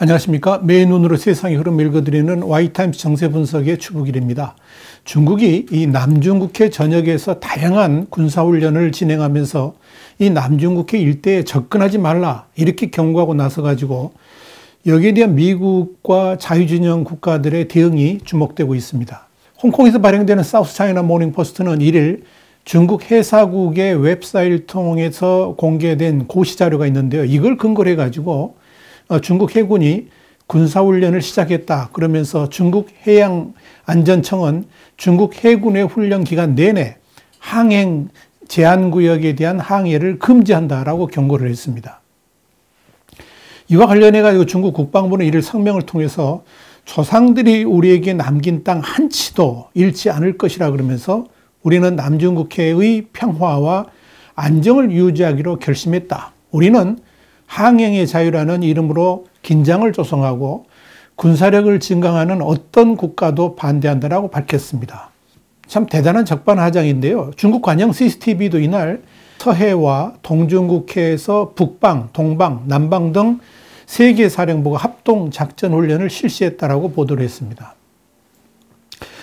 안녕하십니까. 매일 눈으로 세상의 흐름을 읽어드리는 와이타임스 정세 분석의 추부길입니다. 중국이 이 남중국해 전역에서 다양한 군사훈련을 진행하면서 이 남중국해 일대에 접근하지 말라 이렇게 경고하고 나서가지고 여기에 대한 미국과 자유진영 국가들의 대응이 주목되고 있습니다. 홍콩에서 발행되는 사우스 차이나 모닝 포스트는 1일 중국 해사국의 웹사이트를 통해서 공개된 고시 자료가 있는데요. 이걸 근거로 해가지고 중국 해군이 군사훈련을 시작했다. 그러면서 중국 해양안전청은 중국 해군의 훈련 기간 내내 항행 제한구역에 대한 항해를 금지한다라고 경고를 했습니다. 이와 관련해가지고 중국 국방부는 이를 성명을 통해서 조상들이 우리에게 남긴 땅 한 치도 잃지 않을 것이라 그러면서 우리는 남중국해의 평화와 안정을 유지하기로 결심했다. 우리는 항행의 자유라는 이름으로 긴장을 조성하고 군사력을 증강하는 어떤 국가도 반대한다라고 밝혔습니다. 참 대단한 적반하장인데요. 중국 관영 CCTV도 이날 서해와 동중국해에서 북방, 동방, 남방 등 3개 사령부가 합동 작전 훈련을 실시했다라고 보도를 했습니다.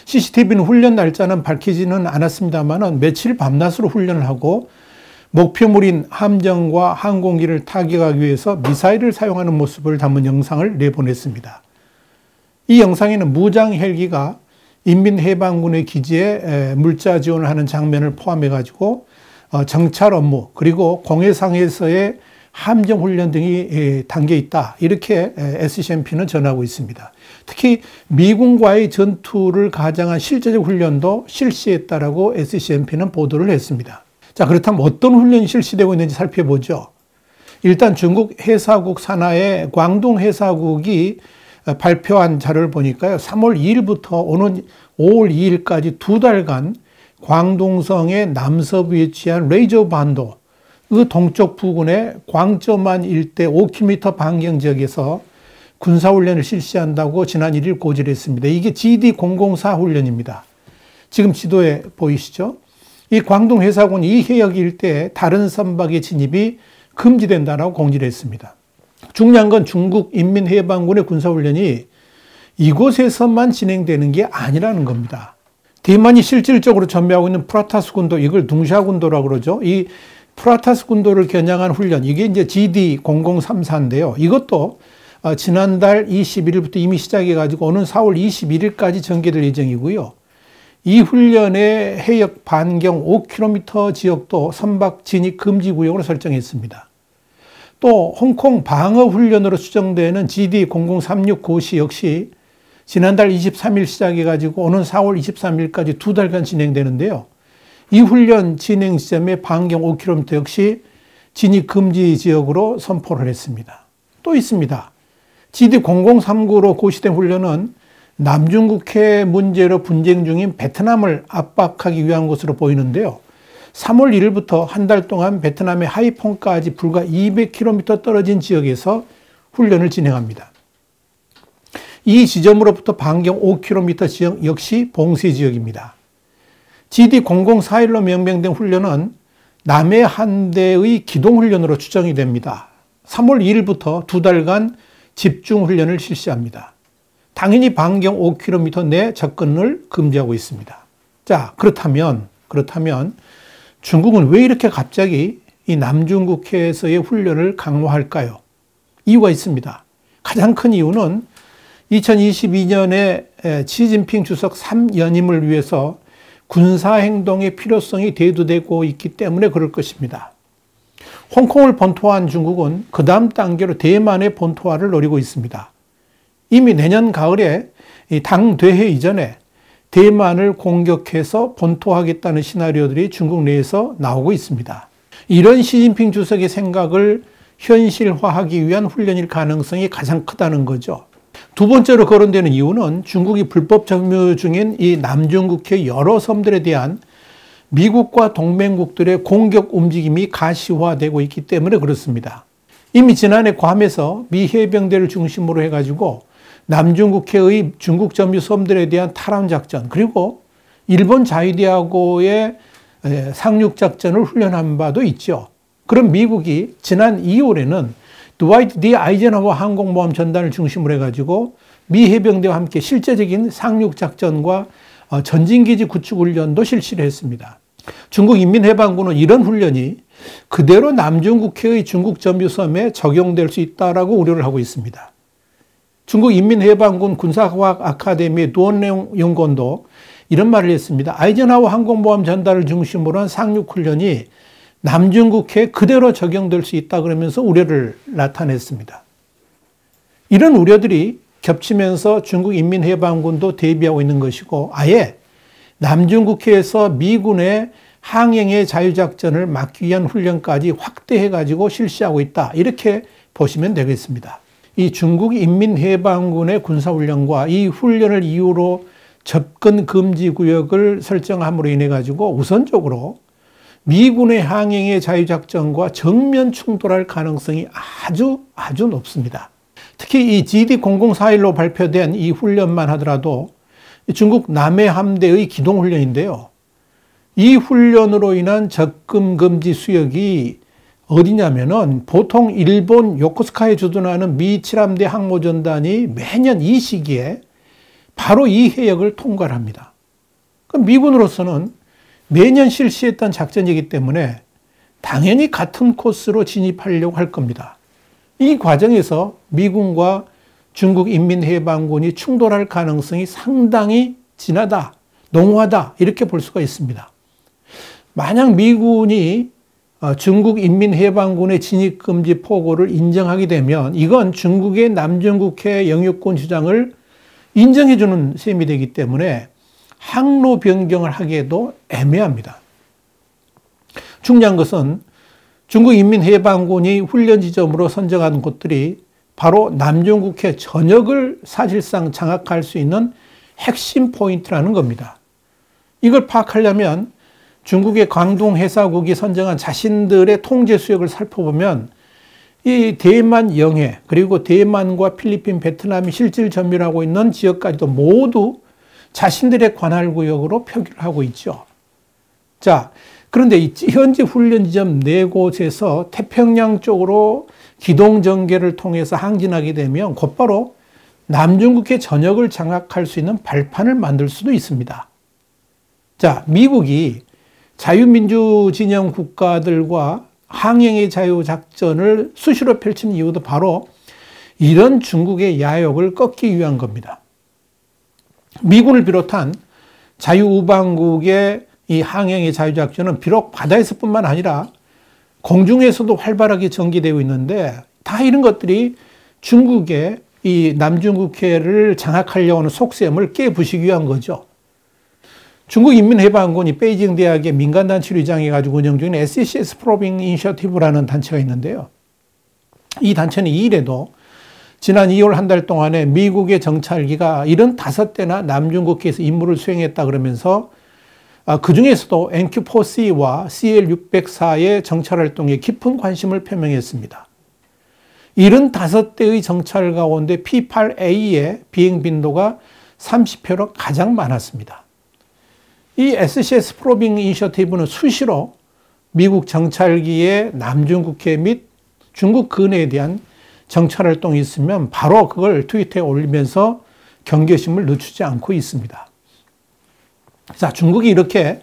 CCTV는 훈련 날짜는 밝히지는 않았습니다만 며칠 밤낮으로 훈련을 하고 목표물인 함정과 항공기를 타격하기 위해서 미사일을 사용하는 모습을 담은 영상을 내보냈습니다. 이 영상에는 무장 헬기가 인민해방군의 기지에 물자 지원을 하는 장면을 포함해가지고 정찰 업무 그리고 공해상에서의 함정 훈련 등이 담겨 있다. 이렇게 SCMP는 전하고 있습니다. 특히 미군과의 전투를 가장한 실제적 훈련도 실시했다라고 SCMP는 보도를 했습니다. 자, 그렇다면 어떤 훈련이 실시되고 있는지 살펴보죠. 일단 중국 해사국 산하의 광동 해사국이 발표한 자료를 보니까요. 3월 2일부터 오는 5월 2일까지 2달간 광동성의 남서부에 위치한 레이저 반도 그 동쪽 부근의 광저만 일대 5km 반경 지역에서 군사훈련을 실시한다고 지난 1일 고지를 했습니다. 이게 GD004 훈련입니다. 지금 지도에 보이시죠? 이 광동 해사군 이 해역 일대에 다른 선박의 진입이 금지된다라고 공지를 했습니다. 중요한 건 중국 인민해방군의 군사훈련이 이곳에서만 진행되는 게 아니라는 겁니다. 대만이 실질적으로 전배하고 있는 프라타스 군도, 이걸 둥샤 군도라고 그러죠. 이 프라타스 군도를 겨냥한 훈련, 이게 이제 GD0034인데요. 이것도 지난달 21일부터 이미 시작해가지고 오는 4월 21일까지 전개될 예정이고요. 이 훈련의 해역 반경 5km 지역도 선박 진입 금지 구역으로 설정했습니다. 또 홍콩 방어 훈련으로 추정되는 GD0036 고시 역시 지난달 23일 시작해가지고 오는 4월 23일까지 2달간 진행되는데요. 이 훈련 진행 지점의 반경 5km 역시 진입 금지 지역으로 선포를 했습니다. 또 있습니다. GD0039로 고시된 훈련은 남중국해 문제로 분쟁 중인 베트남을 압박하기 위한 것으로 보이는데요. 3월 1일부터 한 달 동안 베트남의 하이퐁까지 불과 200km 떨어진 지역에서 훈련을 진행합니다. 이 지점으로부터 반경 5km 지역 역시 봉쇄 지역입니다. GD0041로 명명된 훈련은 남해 한대의 기동훈련으로 추정이 됩니다. 3월 2일부터 2달간 집중훈련을 실시합니다. 당연히 반경 5km 내 접근을 금지하고 있습니다. 자, 그렇다면 중국은 왜 이렇게 갑자기 이 남중국해에서의 훈련을 강화할까요? 이유가 있습니다. 가장 큰 이유는 2022년에 시진핑 주석 3연임을 위해서 군사행동의 필요성이 대두되고 있기 때문에 그럴 것입니다. 홍콩을 본토화한 중국은 그 다음 단계로 대만의 본토화를 노리고 있습니다. 이미 내년 가을에 당대회 이전에 대만을 공격해서 본토하겠다는 시나리오들이 중국 내에서 나오고 있습니다. 이런 시진핑 주석의 생각을 현실화하기 위한 훈련일 가능성이 가장 크다는 거죠. 두 번째로 거론되는 이유는 중국이 불법 점유 중인 이 남중국해 여러 섬들에 대한 미국과 동맹국들의 공격 움직임이 가시화되고 있기 때문에 그렇습니다. 이미 지난해 괌에서 미 해병대를 중심으로 해가지고 남중국해의 중국 점유 섬들에 대한 탈환 작전 그리고 일본 자위대하고의 상륙작전을 훈련한 바도 있죠. 그럼 미국이 지난 2월에는 드와이트 D 아이젠하워 항공모함 전단을 중심으로 해가지고 미 해병대와 함께 실제적인 상륙작전과 전진기지 구축 훈련도 실시를 했습니다. 중국 인민해방군은 이런 훈련이 그대로 남중국해의 중국 점유섬에 적용될 수 있다라고 우려를 하고 있습니다. 중국 인민해방군 군사과학 아카데미의 두원룡 연구원도 이런 말을 했습니다. 아이젠하워 항공모함 전단을 중심으로 한 상륙훈련이 남중국해에 그대로 적용될 수 있다 그러면서 우려를 나타냈습니다. 이런 우려들이 겹치면서 중국 인민해방군도 대비하고 있는 것이고 아예 남중국해에서 미군의 항행의 자유작전을 막기 위한 훈련까지 확대해가지고 실시하고 있다. 이렇게 보시면 되겠습니다. 이 중국 인민해방군의 군사훈련과 이 훈련을 이유로 접근 금지 구역을 설정함으로 인해 가지고 우선적으로 미군의 항행의 자유작전과 정면 충돌할 가능성이 아주 높습니다. 특히 이 GD0041로 발표된 이 훈련만 하더라도 중국 남해 함대의 기동훈련인데요. 이 훈련으로 인한 접근 금지 수역이 어디냐면은 보통 일본 요코스카에 주둔하는 미 7함대 항모전단이 매년 이 시기에 바로 이 해역을 통과를 합니다. 그럼 미군으로서는 매년 실시했던 작전이기 때문에 당연히 같은 코스로 진입하려고 할 겁니다. 이 과정에서 미군과 중국 인민해방군이 충돌할 가능성이 상당히 진하다, 농후하다 이렇게 볼 수가 있습니다. 만약 미군이 중국 인민해방군의 진입금지 포고를 인정하게 되면 이건 중국의 남중국해 영유권 주장을 인정해주는 셈이 되기 때문에 항로 변경을 하기에도 애매합니다. 중요한 것은 중국 인민해방군이 훈련 지점으로 선정한 곳들이 바로 남중국해 전역을 사실상 장악할 수 있는 핵심 포인트라는 겁니다. 이걸 파악하려면 중국의 광둥 해사국이 선정한 자신들의 통제 수역을 살펴보면 이 대만 영해 그리고 대만과 필리핀, 베트남이 실질 점유하고 있는 지역까지도 모두 자신들의 관할구역으로 표기를 하고 있죠. 자, 그런데 이 현지 훈련 지점 4곳에서 태평양 쪽으로 기동 전개를 통해서 항진하게 되면 곧바로 남중국해 전역을 장악할 수 있는 발판을 만들 수도 있습니다. 자, 미국이 자유민주 진영 국가들과 항행의 자유작전을 수시로 펼치는 이유도 바로 이런 중국의 야욕을 꺾기 위한 겁니다. 미군을 비롯한 자유우방국의 이 항행의 자유작전은 비록 바다에서뿐만 아니라 공중에서도 활발하게 전개되고 있는데 다 이런 것들이 중국의 이 남중국해를 장악하려고 하는 속셈을 깨부시기 위한 거죠. 중국 인민해방군이 베이징 대학의 민간단체로 위장해가지고 운영 중인 SCS 프로빙 이니셔티브라는 단체가 있는데요. 이 단체는 이 일에도 지난 2월 한 달 동안에 미국의 정찰기가 75대나 남중국해에서 임무를 수행했다 그러면서 그 중에서도 NQ-4C와 CL-604의 정찰활동에 깊은 관심을 표명했습니다. 75대의 정찰 가운데 P-8A의 비행 빈도가 30회로 가장 많았습니다. 이 SCS 프로빙 이니셔티브는 수시로 미국 정찰기의 남중국해 및 중국 근해에 대한 정찰 활동이 있으면 바로 그걸 트위터에 올리면서 경계심을 늦추지 않고 있습니다. 자, 중국이 이렇게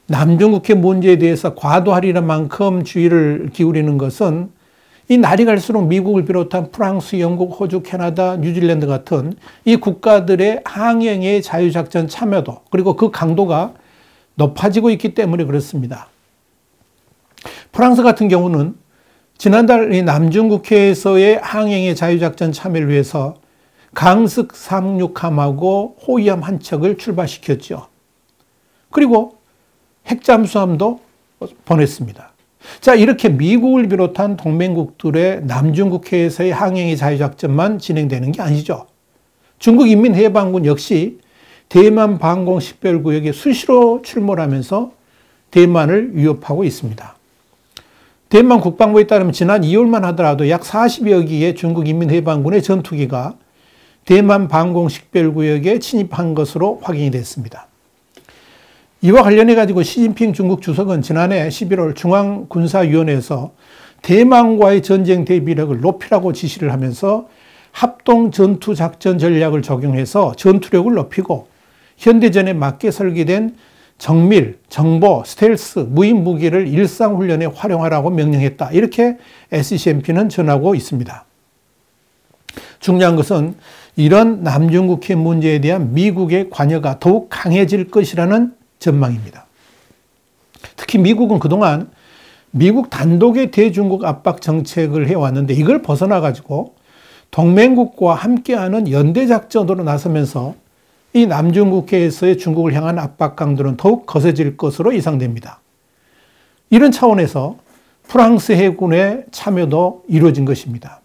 남중국해 문제에 대해서 과도하리는 만큼 주의를 기울이는 것은 이 날이 갈수록 미국을 비롯한 프랑스, 영국, 호주, 캐나다, 뉴질랜드 같은 이 국가들의 항행의 자유작전 참여도 그리고 그 강도가 높아지고 있기 때문에 그렇습니다. 프랑스 같은 경우는 지난달 이 남중국해에서의 항행의 자유작전 참여를 위해서 강습 36함하고 호위함 한 척을 출발시켰죠. 그리고 핵잠수함도 보냈습니다. 자, 이렇게 미국을 비롯한 동맹국들의 남중국해에서의 항행의 자유작전만 진행되는 게 아니죠. 중국 인민해방군 역시 대만 방공 식별구역에 수시로 출몰하면서 대만을 위협하고 있습니다. 대만 국방부에 따르면 지난 2월만 하더라도 약 40여 기의 중국 인민해방군의 전투기가 대만 방공 식별구역에 침입한 것으로 확인이 됐습니다. 이와 관련해 가지고 시진핑 중국 주석은 지난해 11월 중앙군사위원회에서 대만과의 전쟁 대비력을 높이라고 지시를 하면서 합동 전투 작전 전략을 적용해서 전투력을 높이고 현대전에 맞게 설계된 정밀, 정보, 스텔스, 무인 무기를 일상훈련에 활용하라고 명령했다. 이렇게 SCMP는 전하고 있습니다. 중요한 것은 이런 남중국해 문제에 대한 미국의 관여가 더욱 강해질 것이라는 전망입니다. 특히 미국은 그동안 미국 단독의 대중국 압박 정책을 해왔는데 이걸 벗어나가지고 동맹국과 함께하는 연대작전으로 나서면서 이 남중국해에서의 중국을 향한 압박 강도는 더욱 거세질 것으로 예상됩니다. 이런 차원에서 프랑스 해군의 참여도 이루어진 것입니다.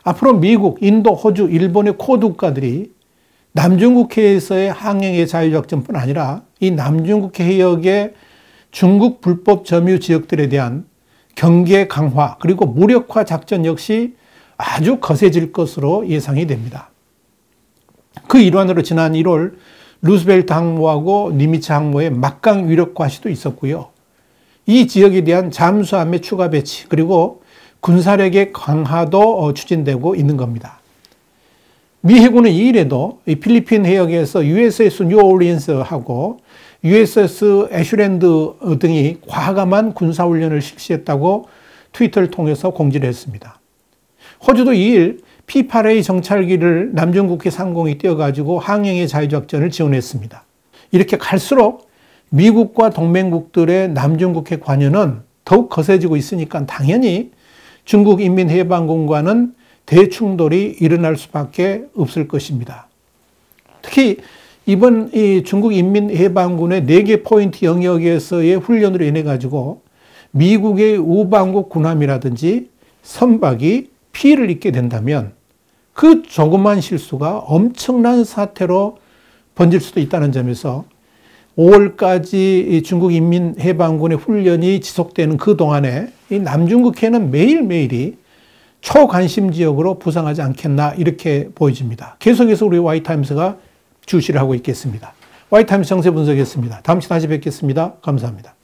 앞으로 미국, 인도, 호주, 일본의 코드 국가들이 남중국해에서의 항행의 자유작전뿐 아니라 이 남중국해 해역의 중국 불법 점유 지역들에 대한 경계 강화 그리고 무력화 작전 역시 아주 거세질 것으로 예상이 됩니다. 그 일환으로 지난 1월 루스벨트 항모하고 니미츠 항모의 막강 위력과 시도 있었고요. 이 지역에 대한 잠수함의 추가 배치 그리고 군사력의 강화도 추진되고 있는 겁니다. 미 해군은 이 일에도 필리핀 해역에서 USS 뉴올리언스하고 USS 애슐랜드 등이 과감한 군사훈련을 실시했다고 트위터를 통해서 공지를 했습니다. 호주도 2일 P-8A 정찰기를 남중국해 상공에 띄워가지고 항행의 자유작전을 지원했습니다. 이렇게 갈수록 미국과 동맹국들의 남중국해 관여는 더욱 거세지고 있으니까 당연히 중국인민해방군과는 대충돌이 일어날 수밖에 없을 것입니다. 특히 이번 이 중국인민해방군의 4개 포인트 영역에서의 훈련으로 인해 가지고 미국의 우방국 군함이라든지 선박이 피해를 입게 된다면 그 조그만 실수가 엄청난 사태로 번질 수도 있다는 점에서 5월까지 중국인민해방군의 훈련이 지속되는 그 동안에 이 남중국해는 매일매일이 초관심 지역으로 부상하지 않겠나 이렇게 보여집니다. 계속해서 우리 Y타임스가 주시를 하고 있겠습니다. Y타임스 정세 분석이었습니다. 다음 시간에 다시 뵙겠습니다. 감사합니다.